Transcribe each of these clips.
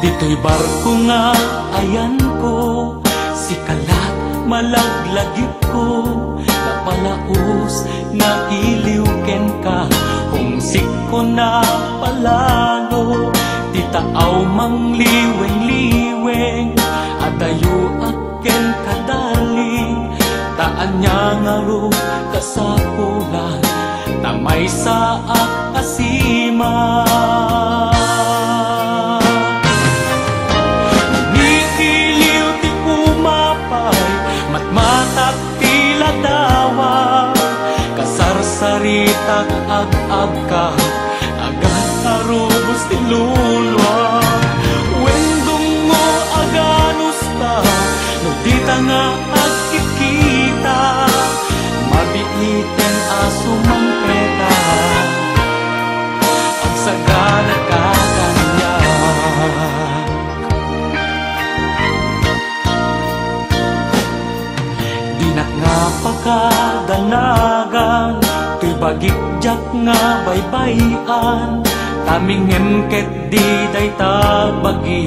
Dito'y barko nga ayan ko, si kalat malaglagip ko, napalaos na iliwken ka, humsik ko na palalo, di taaw mang liweng-liweng, adayo aken kadaling, taan niya nga ro kasapulan, tamay sa asima. Saritak ag-ag ka, agad arubos ti lulwa. Wendong mo aganos ka, no di ta nga agkikita, mabiiten aso mang preta, ang sagana ka kanya. Dinak nga pakadanagan, bagikjak nga baybayan, taming emket di day tabagi,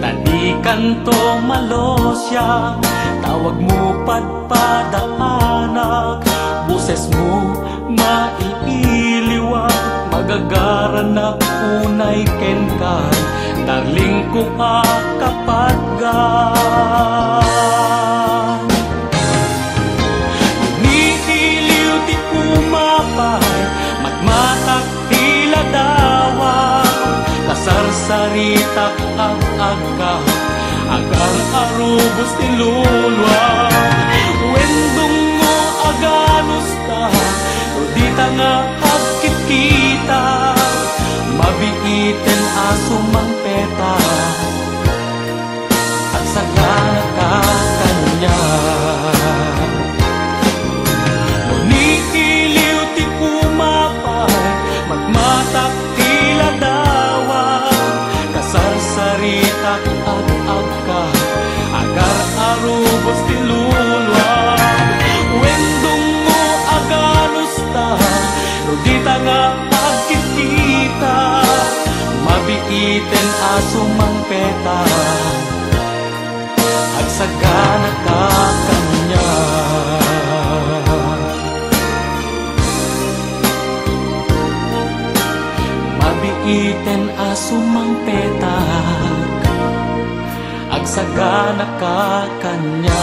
tadi kanto malosya, tawag mo padpadaanak, boses mo maiiliwag, magagaran na unay kenkan, darling ko kapatgan. Matmatak tila dawa, kasarsaritak ag-ag ka, agar arubos ti lulwa. Wendong mo aganos ka, no di ta nga agkikita, mabiiten aso mang peta, at sagana ka kanya. Magmatak tila dawa, kasarsaritak ag-ag ka, agar arubos ti lulwa. Wendong mo aganos ta, no di ta nga agkikita, mabiiten aso mang peta, at sagana ka kanya. Iten aso mang petak, agsagana ka kanya.